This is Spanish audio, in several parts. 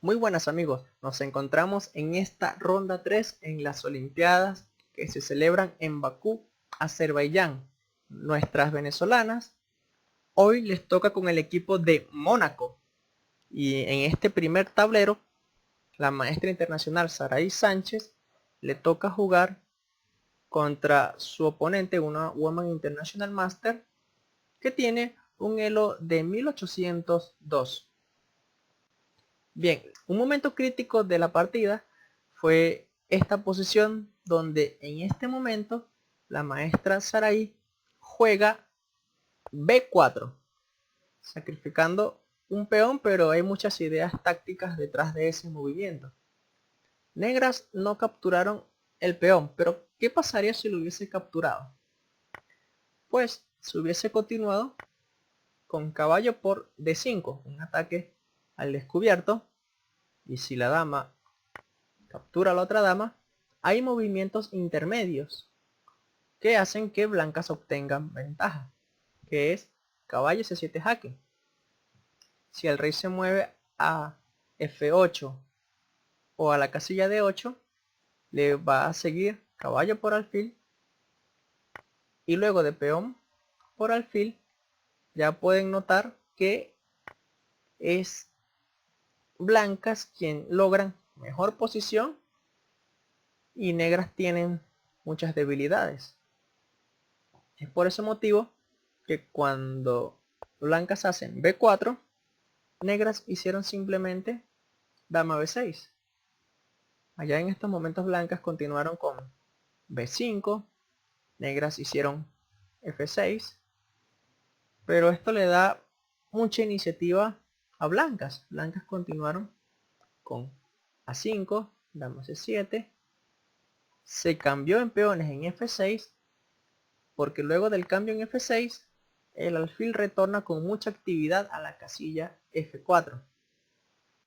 Muy buenas amigos, nos encontramos en esta ronda 3 en las Olimpiadas que se celebran en Bakú, Azerbaiyán. Nuestras venezolanas hoy les toca con el equipo de Mónaco y en este primer tablero la maestra internacional Saray Sánchez le toca jugar contra su oponente, una Woman International Master que tiene un elo de 1802. Bien, un momento crítico de la partida fue esta posición donde en este momento la maestra Sarai juega B4, sacrificando un peón, pero hay muchas ideas tácticas detrás de ese movimiento. Negras no capturaron el peón, pero ¿qué pasaría si lo hubiese capturado? Pues se hubiese continuado con caballo por D5, un ataque al descubierto, y si la dama captura a la otra dama, hay movimientos intermedios que hacen que blancas obtengan ventaja, que es caballo C7 jaque. Si el rey se mueve a F8 o a la casilla D8, le va a seguir caballo por alfil, y luego de peón por alfil ya pueden notar que es blancas quien logran mejor posición y negras tienen muchas debilidades. Es por ese motivo que cuando blancas hacen B4, negras hicieron simplemente dama B6. Allá en estos momentos blancas continuaron con B5, negras hicieron F6, pero esto le da mucha iniciativa a blancas. Blancas continuaron con A5, dama C7, se cambió en peones en F6, porque luego del cambio en F6, el alfil retorna con mucha actividad a la casilla F4.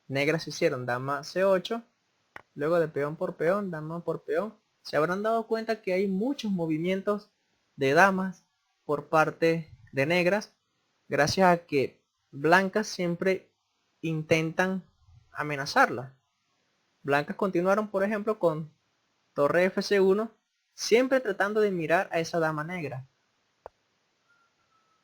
Negras hicieron dama C8, luego de peón por peón, dama por peón. Se habrán dado cuenta que hay muchos movimientos de damas por parte de negras, gracias a que blancas siempre intentan amenazarla. Blancas continuaron, por ejemplo, con torre Fc1, siempre tratando de mirar a esa dama negra.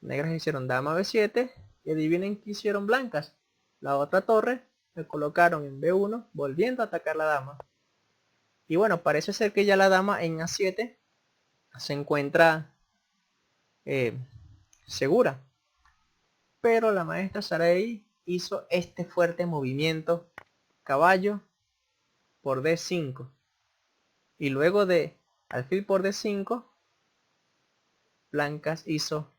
Negras hicieron dama B7 y adivinen qué hicieron blancas. La otra torre la colocaron en B1, volviendo a atacar la dama. Y bueno, parece ser que ya la dama en A7 se encuentra segura. Pero la maestra Sarai hizo este fuerte movimiento, caballo por D5. Y luego de alfil por D5, blancas hizo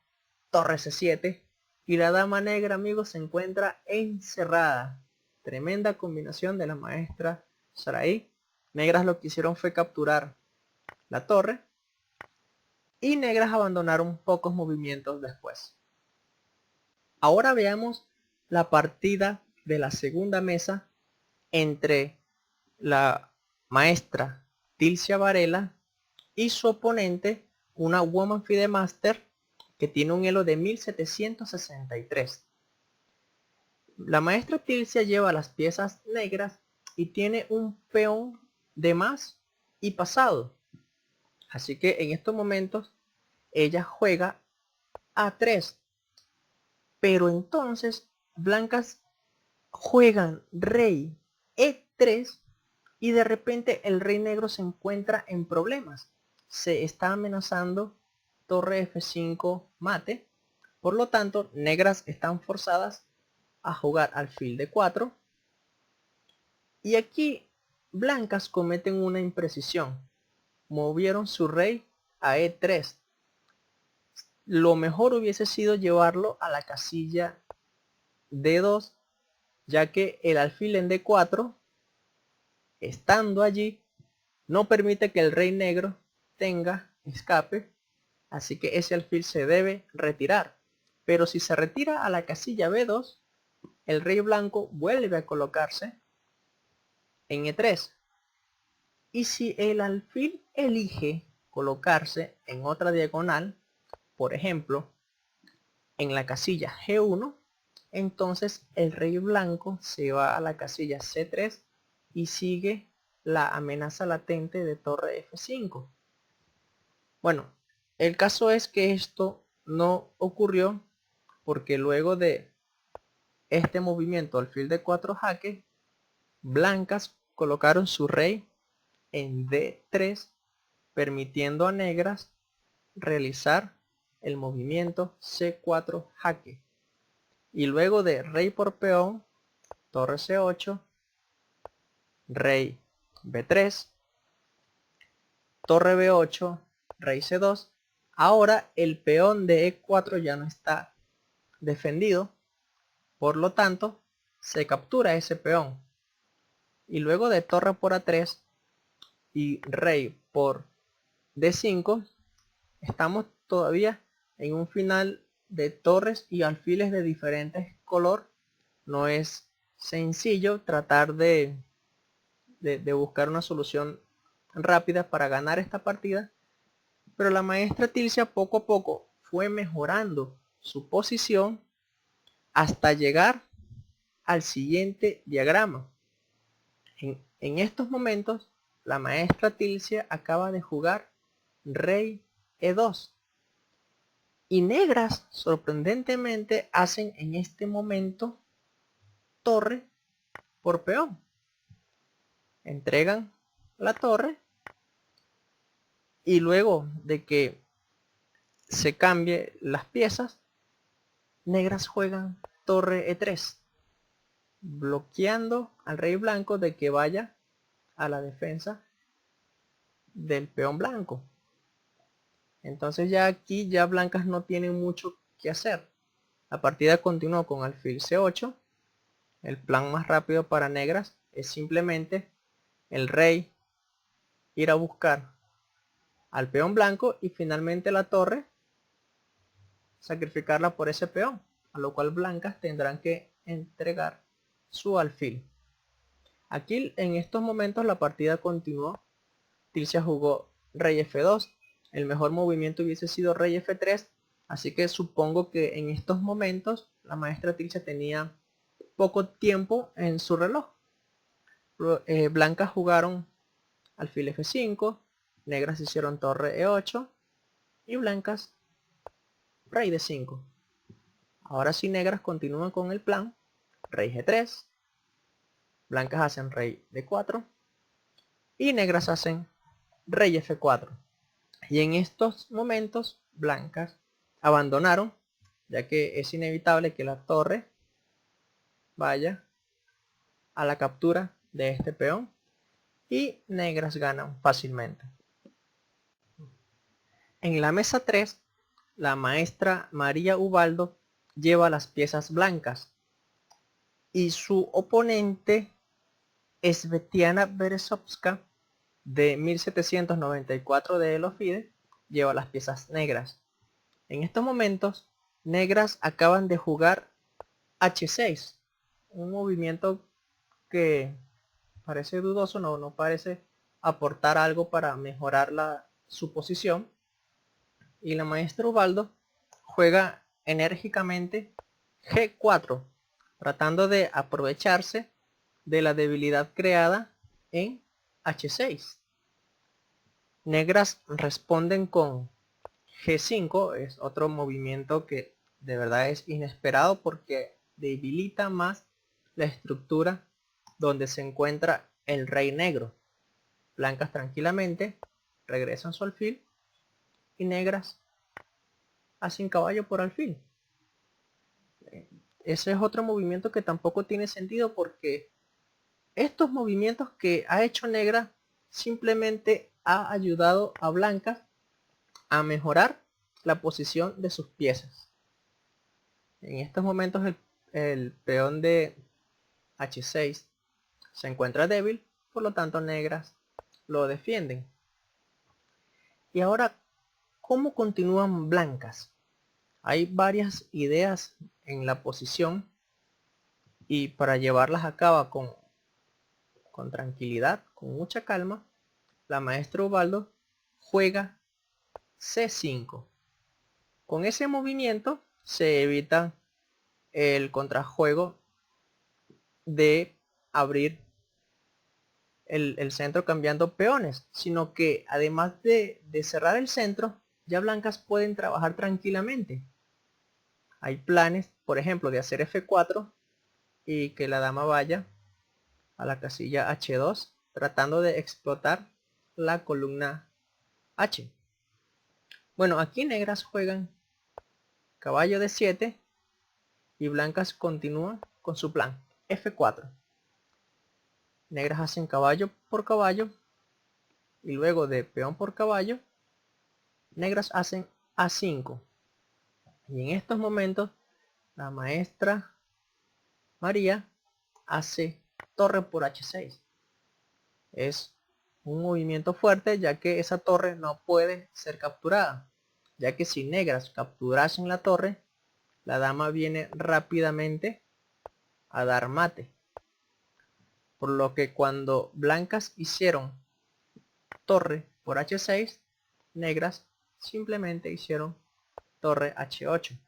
torre C7 y la dama negra, amigos, se encuentra encerrada. Tremenda combinación de la maestra Sarai. Negras lo que hicieron fue capturar la torre y negras abandonaron pocos movimientos después. Ahora veamos la partida de la segunda mesa entre la maestra Tilcia Varela y su oponente, una Woman FIDE Master que tiene un elo de 1763. La maestra Tilcia lleva las piezas negras y tiene un peón de más y pasado. Así que en estos momentos ella juega A3. Pero entonces blancas juegan rey E3 y de repente el rey negro se encuentra en problemas. Se está amenazando torre F5 mate. Por lo tanto, negras están forzadas a jugar alfil D4. Y aquí blancas cometen una imprecisión. Movieron su rey a E3. Lo mejor hubiese sido llevarlo a la casilla D2, ya que el alfil en D4, estando allí, no permite que el rey negro tenga escape, así que ese alfil se debe retirar. Pero si se retira a la casilla B2, el rey blanco vuelve a colocarse en E3. Y si el alfil elige colocarse en otra diagonal, por ejemplo, en la casilla G1, entonces el rey blanco se va a la casilla C3 y sigue la amenaza latente de torre F5. Bueno, el caso es que esto no ocurrió porque luego de este movimiento alfil de 4 jaque, blancas colocaron su rey en D3, permitiendo a negras realizar el movimiento C4 jaque. Y luego de rey por peón, torre C8, rey B3, torre B8, rey C2. Ahora el peón de E4 ya no está defendido, por lo tanto se captura ese peón. Y luego de torre por A3 y rey por D5, estamos todavía en un final de torres y alfiles de diferentes color. No es sencillo tratar de buscar una solución rápida para ganar esta partida, pero la maestra Tilcia poco a poco fue mejorando su posición hasta llegar al siguiente diagrama. En estos momentos la maestra Tilcia acaba de jugar rey E2 y negras sorprendentemente hacen en este momento torre por peón. Entregan la torre y luego de que se cambie las piezas, negras juegan torre E3, bloqueando al rey blanco de que vaya a la defensa del peón blanco. Entonces ya aquí ya blancas no tienen mucho que hacer. La partida continuó con alfil C8. El plan más rápido para negras es simplemente el rey ir a buscar al peón blanco y finalmente la torre sacrificarla por ese peón, a lo cual blancas tendrán que entregar su alfil. Aquí en estos momentos la partida continuó. Tilcia jugó rey F2. El mejor movimiento hubiese sido rey F3, así que supongo que en estos momentos la maestra Tilcia tenía poco tiempo en su reloj. Blancas jugaron alfil F5, negras hicieron torre E8 y blancas rey D5. Ahora sí, negras continúan con el plan rey G3, blancas hacen rey D4 y negras hacen rey F4. Y en estos momentos blancas abandonaron, ya que es inevitable que la torre vaya a la captura de este peón y negras ganan fácilmente. En la mesa 3, la maestra María Ubaldo lleva las piezas blancas y su oponente Svetlana Berezovska de 1794 de Elofide lleva las piezas negras. En estos momentos, negras acaban de jugar H6, un movimiento que parece dudoso, no parece aportar algo para mejorar su posición. Y la maestra Ubaldo juega enérgicamente G4, tratando de aprovecharse de la debilidad creada en H6. Negras responden con G5, es otro movimiento que de verdad es inesperado porque debilita más la estructura donde se encuentra el rey negro. Blancas tranquilamente regresan su alfil y negras hacen caballo por alfil. Ese es otro movimiento que tampoco tiene sentido porque estos movimientos que ha hecho negra simplemente ha ayudado a blancas a mejorar la posición de sus piezas. En estos momentos el peón de H6 se encuentra débil, por lo tanto negras lo defienden. Y ahora, ¿cómo continúan blancas? Hay varias ideas en la posición y para llevarlas a cabo con tranquilidad, con mucha calma, la maestra Ubaldo juega C5. Con ese movimiento se evita el contrajuego de abrir el centro cambiando peones, sino que además de cerrar el centro, ya blancas pueden trabajar tranquilamente. Hay planes, por ejemplo, de hacer F4 y que la dama vaya a la casilla H2 tratando de explotar la columna H. Bueno, aquí negras juegan caballo de 7 y blancas continúan con su plan F4. Negras hacen caballo por caballo y luego de peón por caballo, negras hacen A5. Y en estos momentos la maestra María hace torre por H6. Es un movimiento fuerte ya que esa torre no puede ser capturada, ya que si negras capturasen la torre, la dama viene rápidamente a dar mate. Por lo que cuando blancas hicieron torre por H6, negras simplemente hicieron torre H8.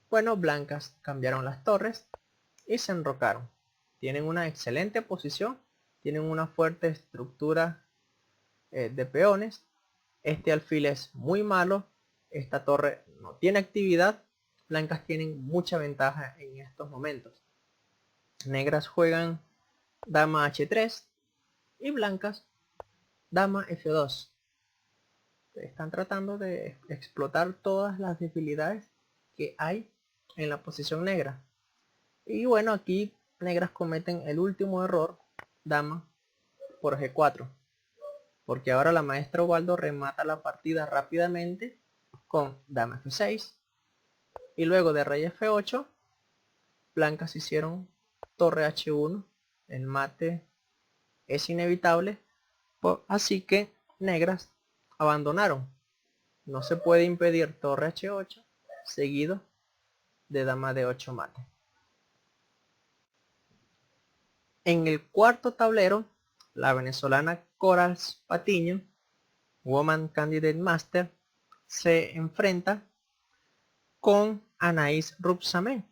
Bueno, blancas cambiaron las torres y se enrocaron. Tienen una excelente posición, tienen una fuerte estructura de peones. Este alfil es muy malo, esta torre no tiene actividad. Blancas tienen mucha ventaja en estos momentos. Negras juegan dama H3 y blancas dama F2. Están tratando de explotar todas las debilidades que hay en la posición negra. Y bueno, aquí negras cometen el último error, dama por G4. Porque ahora la maestra Ubaldo remata la partida rápidamente con dama F6. Y luego de rey F8, blancas hicieron torre H1. El mate es inevitable, así que negras abandonaron. No se puede impedir torre H8 seguido de dama de 8 mate. En el cuarto tablero, la venezolana Corals Patiño, Woman Candidate Master, se enfrenta con Anaís Rubsamé,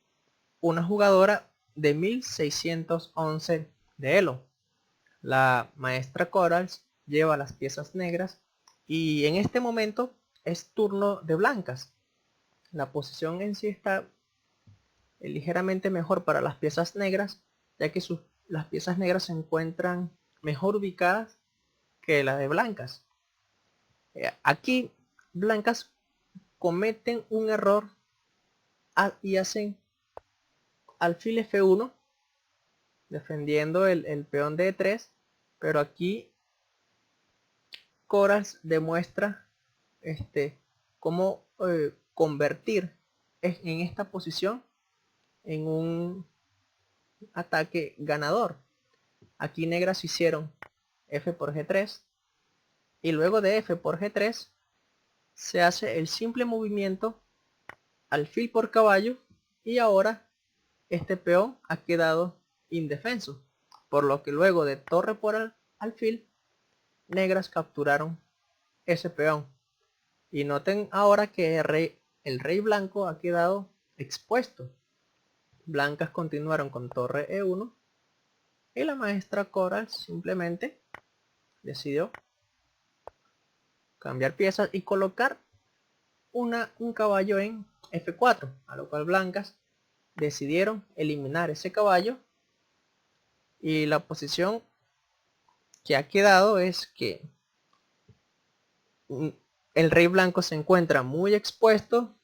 una jugadora de 1611 de Elo. La maestra Corals lleva las piezas negras y en este momento es turno de blancas. La posición en sí está ligeramente mejor para las piezas negras, ya que las piezas negras se encuentran mejor ubicadas que las de blancas. Aquí blancas cometen un error y hacen alfil F1 defendiendo el peón de E3, pero aquí Corals demuestra cómo convertir en esta posición en un ataque ganador. Aquí negras hicieron F por G3 y luego de F por G3 se hace el simple movimiento alfil por caballo y ahora este peón ha quedado indefenso, por lo que luego de torre por alfil, negras capturaron ese peón. Y noten ahora que el rey blanco ha quedado expuesto. Blancas continuaron con torre E1 y la maestra Coral simplemente decidió cambiar piezas y colocar un caballo en F4, a lo cual blancas decidieron eliminar ese caballo y la posición que ha quedado es que el rey blanco se encuentra muy expuesto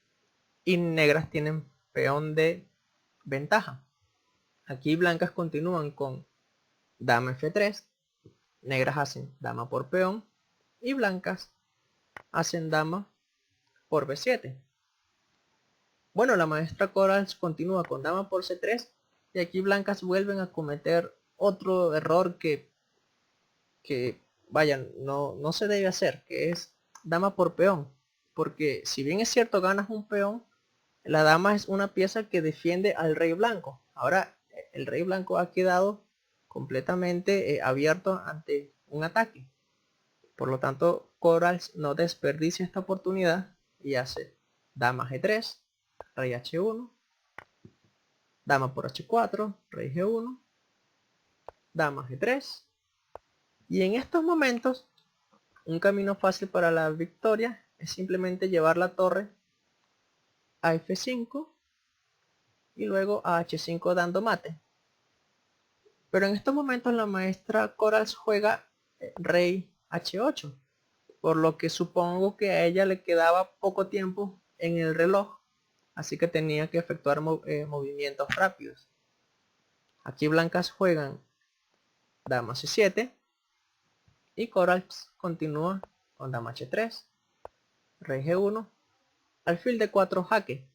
y negras tienen peón de ventaja. Aquí blancas continúan con dama F3, negras hacen dama por peón y blancas hacen dama por B7. Bueno, la maestra Corals continúa con dama por C3 y aquí blancas vuelven a cometer otro error que vaya, no se debe hacer, que es dama por peón. Porque si bien es cierto ganas un peón, la dama es una pieza que defiende al rey blanco. Ahora el rey blanco ha quedado completamente abierto ante un ataque. Por lo tanto, Corals no desperdicia esta oportunidad y hace dama G3, rey H1 dama por h4, rey g1, dama g3. Y en estos momentos, un camino fácil para la victoria es simplemente llevar la torre a f5 y luego a h5 dando mate. Pero en estos momentos la maestra Corals juega rey h8, por lo que supongo que a ella le quedaba poco tiempo en el reloj, así que tenía que efectuar movimientos rápidos. Aquí blancas juegan dama c7 y Corals continúa con dama h3, rey g1, alfil d4 jaque,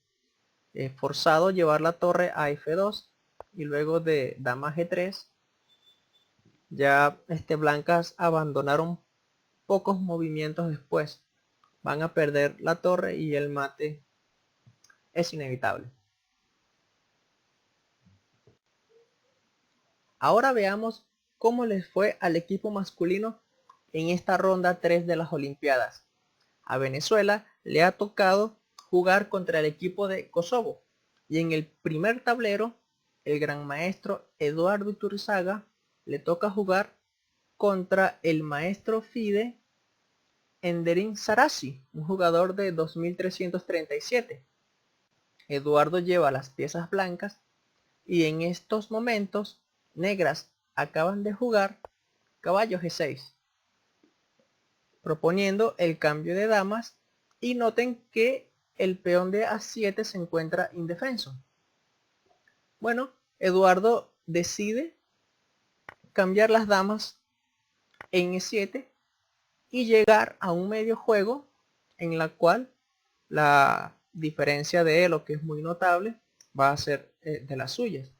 forzado llevar la torre a f2 y luego de dama g3 ya blancas abandonaron pocos movimientos después. Van a perder la torre y el mate es inevitable. Ahora veamos cómo les fue al equipo masculino en esta ronda 3 de las Olimpiadas. A Venezuela le ha tocado jugar contra el equipo de Kosovo y en el primer tablero el gran maestro Eduardo Iturrizaga le toca jugar contra el maestro FIDE Enderin Sarasi, un jugador de 2337. Eduardo lleva las piezas blancas y en estos momentos negras acaban de jugar caballo g6, proponiendo el cambio de damas, y noten que el peón de a7 se encuentra indefenso. Bueno, Eduardo decide cambiar las damas en e7 y llegar a un medio juego en la cual la diferencia de Elo, que es muy notable, va a ser de las suyas.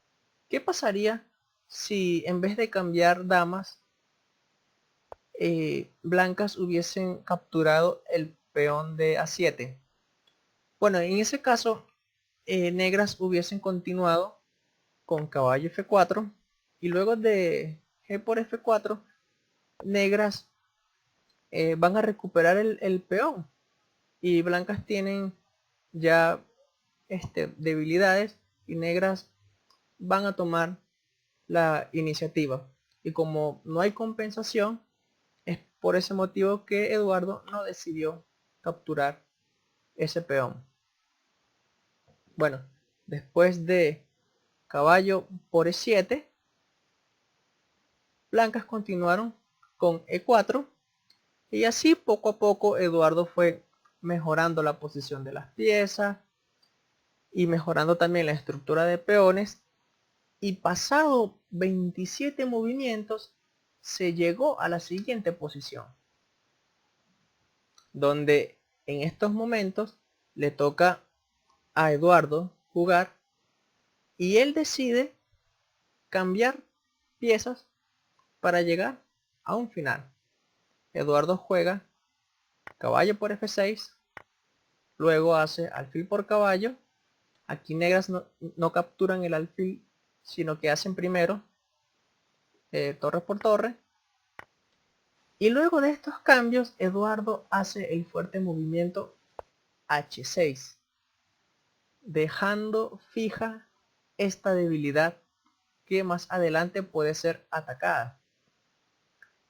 ¿Qué pasaría si en vez de cambiar damas, blancas hubiesen capturado el peón de a7? Bueno, en ese caso, negras hubiesen continuado con caballo f4 y luego de g por f4, negras van a recuperar el peón y blancas tienen ya debilidades y negras van a tomar la iniciativa, y como no hay compensación, es por ese motivo que Eduardo no decidió capturar ese peón. Bueno, después de caballo por e7, blancas continuaron con e4 y así poco a poco Eduardo fue mejorando la posición de las piezas y mejorando también la estructura de peones, y pasado 27 movimientos se llegó a la siguiente posición, donde en estos momentos le toca a Eduardo jugar y él decide cambiar piezas para llegar a un final. Eduardo juega caballo por f6, luego hace alfil por caballo. Aquí negras no capturan el alfil, sino que hacen primero torre por torre. Y luego de estos cambios, Eduardo hace el fuerte movimiento h6, dejando fija esta debilidad que más adelante puede ser atacada.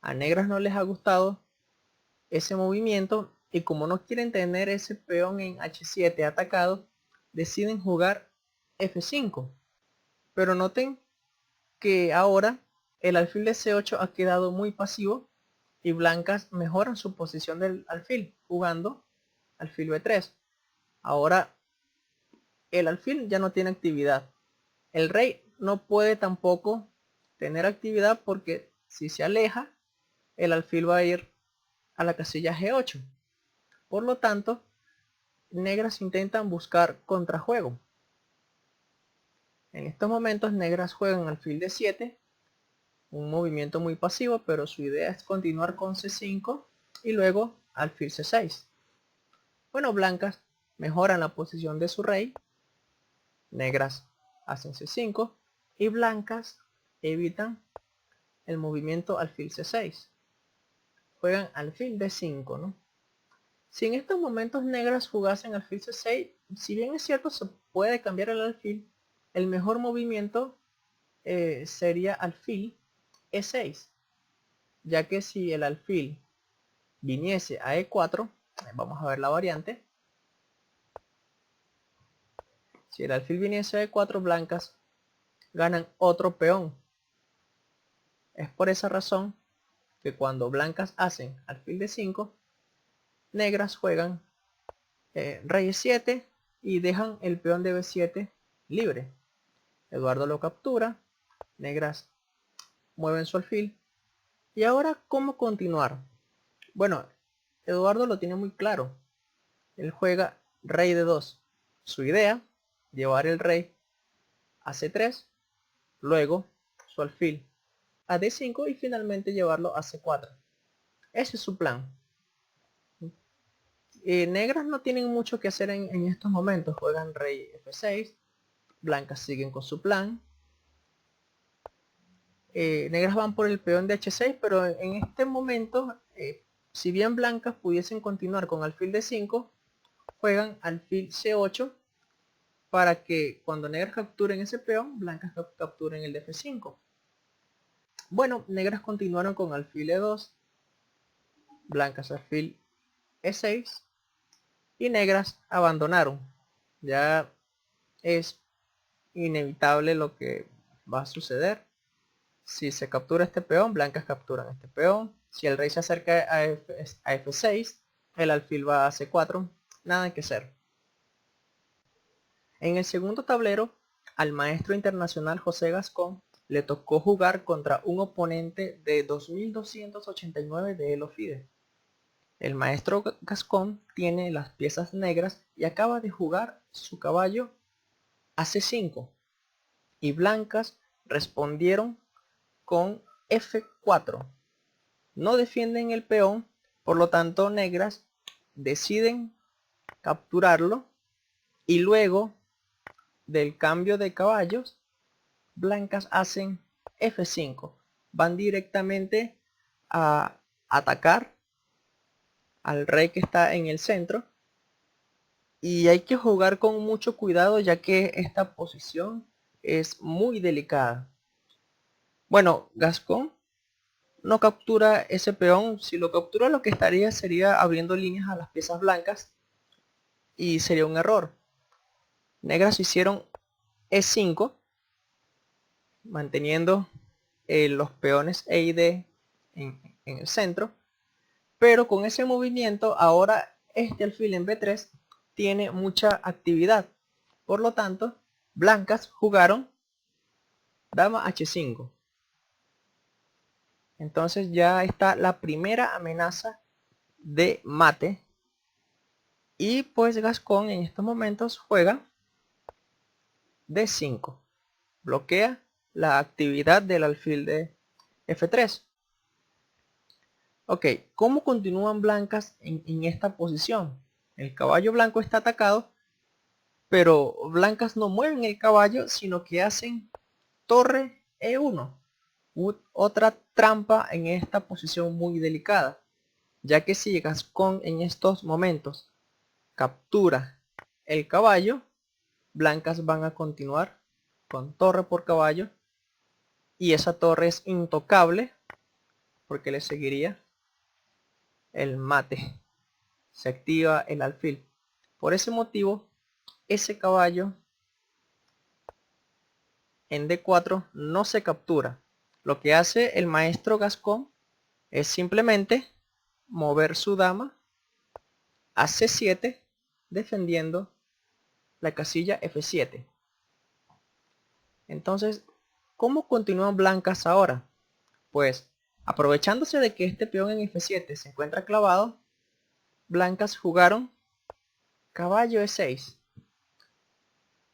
A negras no les ha gustado ese movimiento y como no quieren tener ese peón en h7 atacado, deciden jugar f5. Pero noten que ahora el alfil de c8 ha quedado muy pasivo y blancas mejoran su posición del alfil jugando alfil b3. Ahora el alfil ya no tiene actividad. El rey no puede tampoco tener actividad porque si se aleja, el alfil va a ir a la casilla g8. Por lo tanto, negras intentan buscar contrajuego. En estos momentos negras juegan alfil d7, un movimiento muy pasivo, pero su idea es continuar con c5 y luego alfil c6. Bueno, blancas mejoran la posición de su rey, negras hacen c5 y blancas evitan el movimiento alfil c6. Juegan alfil d5, ¿no? Si en estos momentos negras jugasen alfil c6, si bien es cierto se puede cambiar el alfil, el mejor movimiento sería alfil E6, ya que si el alfil viniese a E4, vamos a ver la variante. Si el alfil viniese a E4, blancas ganan otro peón. Es por esa razón que cuando blancas hacen alfil D5, negras juegan rey E7 y dejan el peón de B7 libre. Eduardo lo captura, negras mueven su alfil. Y ahora, ¿cómo continuar? Bueno, Eduardo lo tiene muy claro. Él juega rey D2. Su idea, llevar el rey a C3, luego su alfil a D5 y finalmente llevarlo a C4. Ese es su plan. Negras no tienen mucho que hacer en estos momentos. Juegan rey F6. Blancas siguen con su plan. Negras van por el peón de H6, pero en este momento, si bien blancas pudiesen continuar con alfil D5, juegan alfil C8 para que cuando negras capturen ese peón, blancas capturen el de F5. Bueno, negras continuaron con alfil E2, blancas alfil E6 y negras abandonaron. Ya es inevitable lo que va a suceder. Si se captura este peón, blancas capturan este peón. Si el rey se acerca a F6, el alfil va a C4. Nada que hacer. En el segundo tablero, al maestro internacional José Gascón le tocó jugar contra un oponente de 2289 de Elo FIDE. El maestro Gascón tiene las piezas negras y acaba de jugar su caballo a C5. Y blancas respondieron con F4. No defienden el peón, por lo tanto negras deciden capturarlo y luego del cambio de caballos, blancas hacen F5. Van directamente a atacar al rey que está en el centro y hay que jugar con mucho cuidado ya que esta posición es muy delicada. Bueno, Gascón no captura ese peón. Si lo captura, lo que estaría sería abriendo líneas a las piezas blancas y sería un error. Negras hicieron E5 manteniendo los peones E y D en el centro, pero con ese movimiento ahora este alfil en B3 tiene mucha actividad. Por lo tanto, blancas jugaron dama H5. Entonces ya está la primera amenaza de mate. Y pues Gascón en estos momentos juega D5. Bloquea la actividad del alfil de F3. Ok, ¿cómo continúan blancas en esta posición? El caballo blanco está atacado, pero blancas no mueven el caballo, sino que hacen torre E1. Otra trampa en esta posición muy delicada, ya que si Gascón en estos momentos captura el caballo, blancas van a continuar con torre por caballo y esa torre es intocable porque le seguiría el mate. Se activa el alfil. Por ese motivo, ese caballo en D4 no se captura. Lo que hace el maestro Gascón es simplemente mover su dama a C7 defendiendo la casilla F7. Entonces, ¿cómo continúan blancas ahora? Pues, aprovechándose de que este peón en F7 se encuentra clavado, blancas jugaron caballo E6.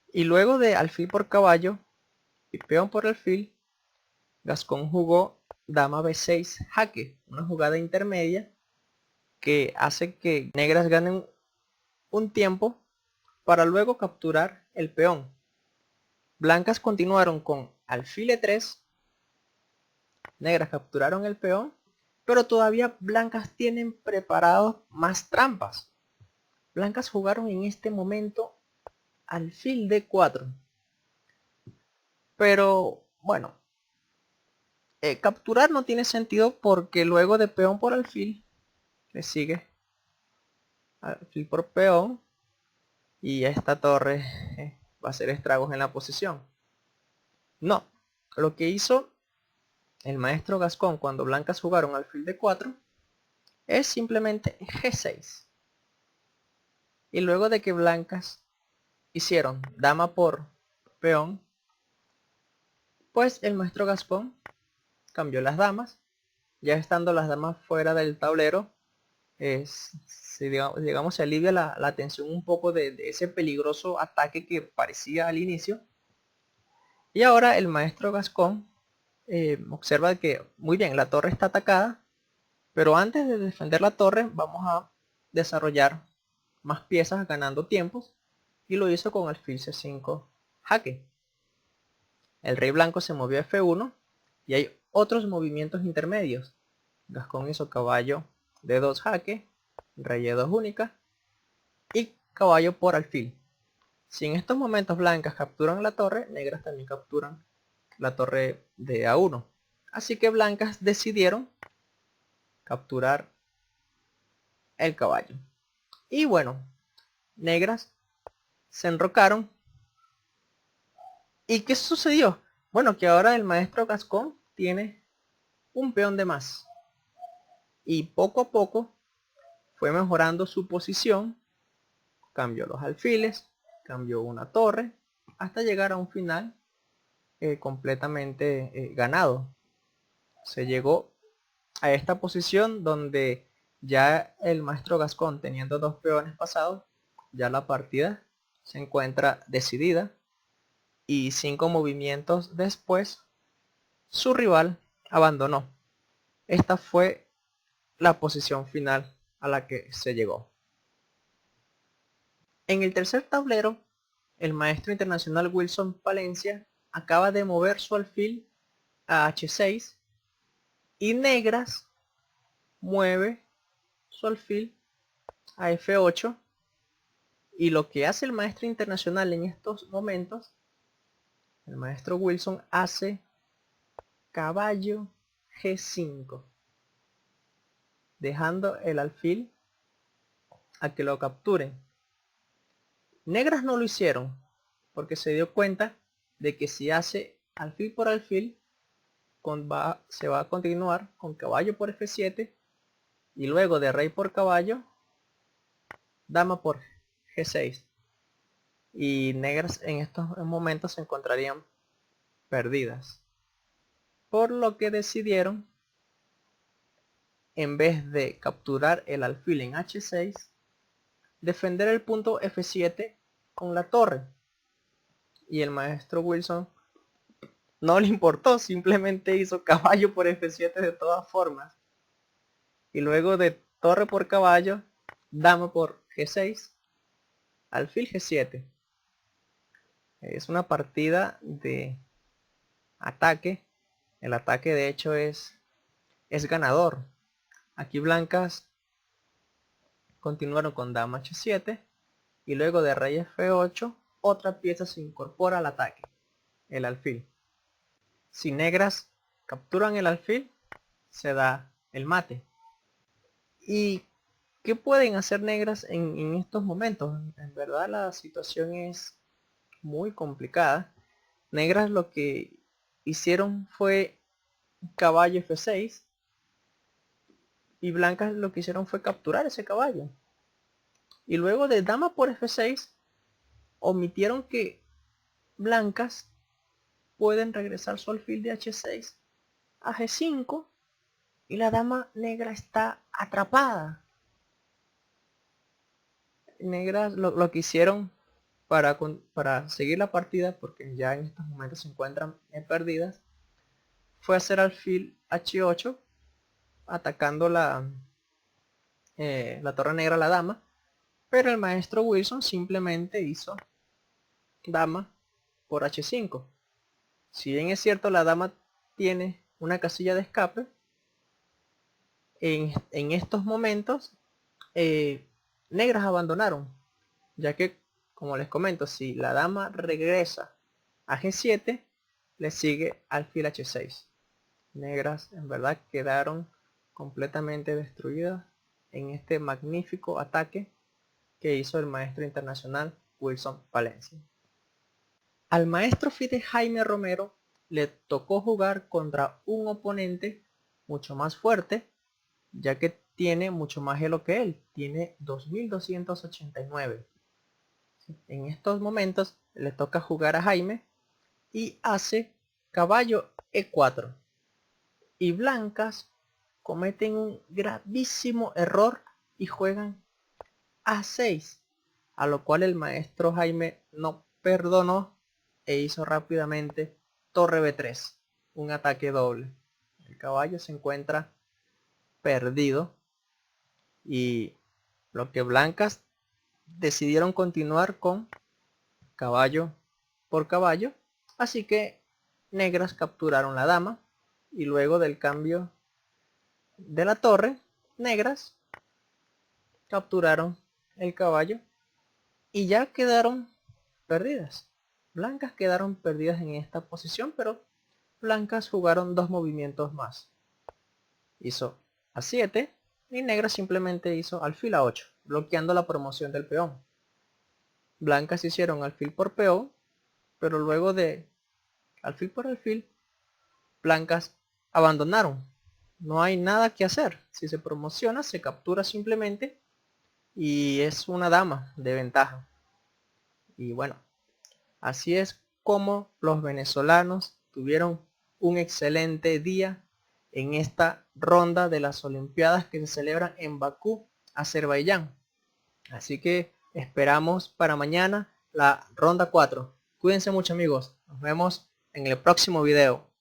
Y luego de alfil por caballo y peón por alfil, Gascón jugó dama B6 jaque, una jugada intermedia que hace que negras ganen un tiempo para luego capturar el peón. Blancas continuaron con alfil E3, negras capturaron el peón, pero todavía blancas tienen preparados más trampas. Blancas jugaron en este momento alfil D4. Pero bueno, capturar no tiene sentido porque luego de peón por alfil le sigue alfil por peón y esta torre va a hacer estragos en la posición. No, lo que hizo el maestro Gascón cuando blancas jugaron alfil de 4 es simplemente G6. Y luego de que blancas hicieron dama por peón, pues el maestro Gascón cambió las damas. Ya estando las damas fuera del tablero, digamos, se alivia la tensión un poco de ese peligroso ataque que parecía al inicio. Y ahora el maestro Gascón observa que, muy bien, la torre está atacada, pero antes de defender la torre vamos a desarrollar más piezas ganando tiempos, y lo hizo con alfil C5 jaque. El rey blanco se movió a F1 y hay otros movimientos intermedios. Gascón hizo caballo D2 jaque, rey E2 única y caballo por alfil. Si en estos momentos blancas capturan la torre, negras también capturan la torre de A1. Así que blancas decidieron capturar el caballo. Y bueno, negras se enrocaron. ¿Y qué sucedió? Bueno, que ahora el maestro Gascón tiene un peón de más. Y poco a poco fue mejorando su posición. Cambió los alfiles, cambió una torre, hasta llegar a un final completamente ganado. Se llegó a esta posición donde ya el maestro Gascón, teniendo 2 peones pasados, ya la partida se encuentra decidida, y 5 movimientos después su rival abandonó. Esta fue la posición final a la que se llegó. En el tercer tablero, el maestro internacional Wilson Palencia acaba de mover su alfil a H6 y negras mueve su alfil a F8, y lo que hace el maestro internacional en estos momentos, el maestro Wilson hace caballo G5, dejando el alfil a que lo capturen. Negras no lo hicieron porque se dio cuenta de que si hace alfil por alfil se va a continuar con caballo por F7 y luego de rey por caballo, dama por G6, y negras en estos momentos se encontrarían perdidas, por lo que decidieron, en vez de capturar el alfil en H6, defender el punto F7 con la torre. Y el maestro Wilson no le importó, simplemente hizo caballo por F7 de todas formas. Y luego de torre por caballo, dama por G6, alfil G7. Es una partida de ataque. El ataque de hecho es ganador. Aquí blancas continuaron con dama H7 y luego de rey F8 otra pieza se incorpora al ataque, el alfil. Si negras capturan el alfil, se da el mate. ¿Y qué pueden hacer negras en estos momentos? En verdad la situación es muy complicada. Negras lo que hicieron fue caballo F6 y blancas lo que hicieron fue capturar ese caballo. Y luego de dama por F6 omitieron que blancas pueden regresar su alfil de H6 a G5 y la dama negra está atrapada. Negras lo que hicieron para seguir la partida, porque ya en estos momentos se encuentran perdidas, fue hacer alfil H8 atacando la torre negra a la dama, pero el maestro Wilson simplemente hizo dama por H5. Si bien es cierto la dama tiene una casilla de escape, en estos momentos negras abandonaron, ya que, como les comento, si la dama regresa a G7, le sigue alfil h6. Negras en verdad quedaron completamente destruidas en este magnífico ataque que hizo el maestro internacional Wilson Palencia. Al maestro Fide Jaime Romero le tocó jugar contra un oponente mucho más fuerte, ya que tiene mucho más elo que él, tiene 2289. En estos momentos le toca jugar a Jaime y hace caballo e4. Y blancas cometen un gravísimo error y juegan a6, a lo cual el maestro Jaime no perdonó e hizo rápidamente torre b3, un ataque doble. El caballo se encuentra perdido y lo que blancas decidieron continuar con caballo por caballo, así que negras capturaron la dama y luego del cambio de la torre, negras capturaron el caballo y ya quedaron perdidas. Blancas quedaron perdidas en esta posición, pero blancas jugaron dos movimientos más. Hizo a7 y negras simplemente hizo alfil a8, bloqueando la promoción del peón. Blancas hicieron alfil por peón, pero luego de alfil por alfil, blancas abandonaron. No hay nada que hacer. Si se promociona, se captura simplemente y es una dama de ventaja. Y bueno, así es como los venezolanos tuvieron un excelente día en esta ronda de las Olimpiadas que se celebran en Bakú, Azerbaiyán. Así que esperamos para mañana la ronda 4. Cuídense mucho, amigos. Nos vemos en el próximo video.